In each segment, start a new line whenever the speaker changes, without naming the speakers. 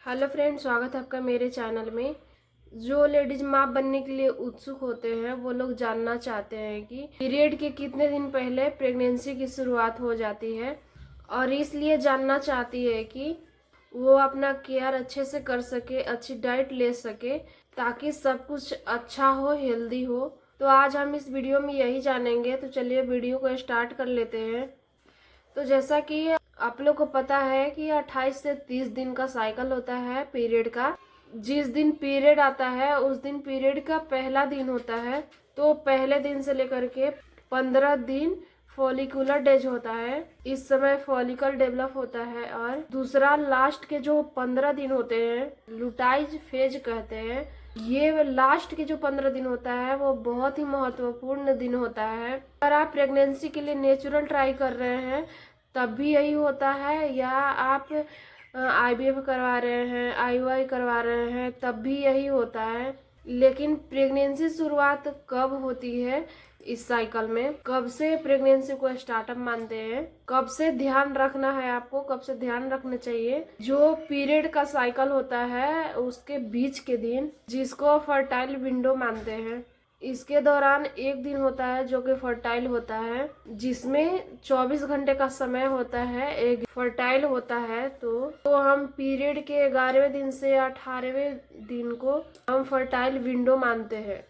Hello friend, स्वागत है आपका मेरे चैनल में। जो लेडीज माँ बनने के लिए उत्सुक होते हैं वो लोग जानना चाहते हैं कि पीरियड के कितने दिन पहले प्रेगनेंसी की शुरुआत हो जाती है, और इसलिए जानना चाहती है कि वो अपना केयर अच्छे से कर सके, अच्छी डाइट ले सके, ताकि सब कुछ अच्छा हो, हेल्दी हो। तो आज हम इस वीडियो में यही जानेंगे। तो चलिए वीडियो को स्टार्ट कर लेते हैं। तो जैसा कि आप लोग को पता है कि 28 से 30 दिन का साइकिल होता है पीरियड का। जिस दिन पीरियड आता है उस दिन पीरियड का पहला दिन होता है। तो पहले दिन से लेकर के 15 दिन फॉलिकुलर डेज होता है। इस समय फॉलिकल डेवलप होता है। और दूसरा लास्ट के जो 15 दिन होते हैं लुटाइज फेज कहते हैं। ये लास्ट के जो 15 दिन होता है वो बहुत ही महत्वपूर्ण दिन होता है। अगर आप प्रेगनेंसी के लिए नेचुरल ट्राई कर रहे हैं तब भी यही होता है, या आप आईवीएफ करवा रहे हैं, आईयूआई करवा रहे हैं तब भी यही होता है। लेकिन प्रेगनेंसी शुरुआत कब होती है इस साइकिल में, कब से प्रेगनेंसी को स्टार्टअप मानते हैं, कब से ध्यान रखना है आपको, कब से ध्यान रखना चाहिए। जो पीरियड का साइकिल होता है उसके बीच के दिन, जिसको फर्टाइल विंडो मानते हैं, इसके दौरान एक दिन होता है जो कि फर्टाइल होता है, जिसमें 24 घंटे का समय होता है, एक फर्टाइल होता है। तो हम पीरियड के 11वें दिन से 18वें दिन को हम फर्टाइल विंडो मानते हैं।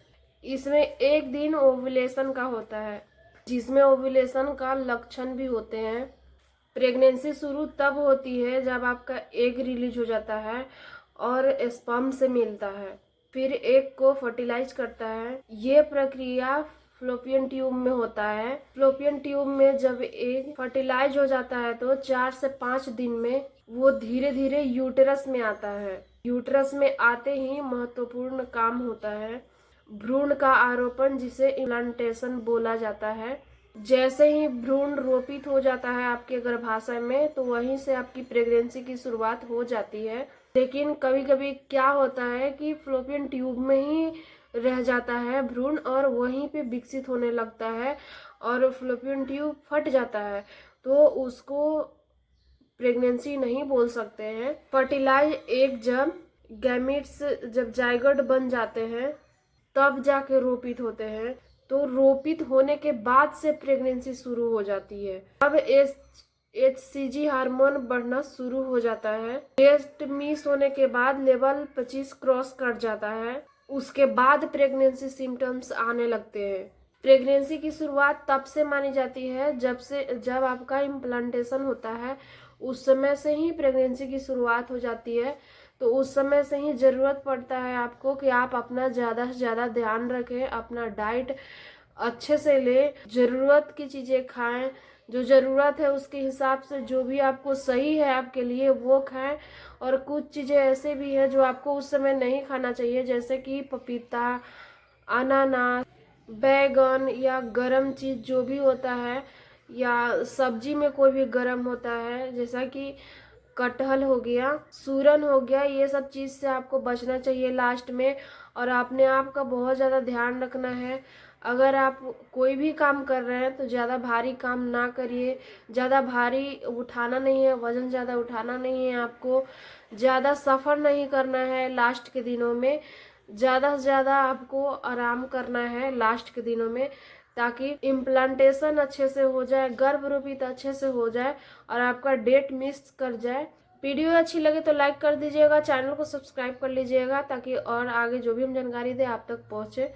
इसमें एक दिन ओव्यूलेशन का होता है, जिसमें ओव्यूलेशन का लक्षण भी होते हैं। प्रेगनेंसी शुरू तब होती है जब आपका एग रिलीज हो जाता है और स्पर्म से मिलता है, फिर एग को फर्टिलाइज करता है। ये प्रक्रिया फ्लोपियन ट्यूब में होता है। फ्लोपियन ट्यूब में जब एग फर्टिलाइज हो जाता है तो 4 से 5 दिन में वो धीरे धीरे यूटेरस में आता है। यूटेरस में आते ही महत्वपूर्ण काम होता है भ्रूण का आरोपण, जिसे इम्प्लांटेशन बोला जाता है। जैसे ही भ्रूण रोपित हो जाता है आपके गर्भाशय में तो वहीं से आपकी प्रेगनेंसी की शुरुआत हो जाती है। लेकिन कभी कभी क्या होता है कि फ्लोपियन ट्यूब में ही रह जाता है भ्रूण और वहीं पे विकसित होने लगता है और फ्लोपियन ट्यूब फट जाता है, तो उसको प्रेगनेंसी नहीं बोल सकते हैं। फर्टिलाइज एग जब गैमीट्स जब जाइगोट बन जाते हैं तब जाके रोपित होते हैं। तो रोपित होने के बाद से प्रेगनेंसी शुरू हो जाती है। अब HCG हार्मोन बढ़ना शुरू हो जाता है। टेस्ट मिस होने के बाद लेवल 25 क्रॉस कर जाता है, उसके बाद प्रेगनेंसी सिम्टम्स आने लगते हैं। प्रेगनेंसी की शुरुआत तब से मानी जाती है जब आपका इम्प्लांटेशन होता है, उस समय से ही प्रेगनेंसी की शुरुआत हो जाती है। तो उस समय से ही ज़रूरत पड़ता है आपको कि आप अपना ज़्यादा से ज़्यादा ध्यान रखें, अपना डाइट अच्छे से लें, ज़रूरत की चीज़ें खाएं, जो ज़रूरत है उसके हिसाब से जो भी आपको सही है आपके लिए वो खाएं। और कुछ चीज़ें ऐसे भी हैं जो आपको उस समय नहीं खाना चाहिए, जैसे कि पपीता, अनानास, बैगन या गरम चीज़ जो भी होता है, या सब्जी में कोई भी गरम होता है, जैसा कि कटहल हो गया, सूरन हो गया, ये सब चीज़ से आपको बचना चाहिए लास्ट में। और अपने आप का बहुत ज़्यादा ध्यान रखना है। अगर आप कोई भी काम कर रहे हैं तो ज़्यादा भारी काम ना करिए। ज़्यादा भारी उठाना नहीं है, वज़न ज़्यादा उठाना नहीं है आपको। ज़्यादा सफ़र नहीं करना है लास्ट के दिनों में। ज़्यादा से ज़्यादा आपको आराम करना है लास्ट के दिनों में, ताकि इम्प्लांटेशन अच्छे से हो जाए, गर्भरोपित अच्छे से हो जाए और आपका डेट मिस कर जाए। वीडियो अच्छी लगे तो लाइक कर दीजिएगा, चैनल को सब्सक्राइब कर लीजिएगा, ताकि और आगे जो भी हम जानकारी दें आप तक पहुँचे।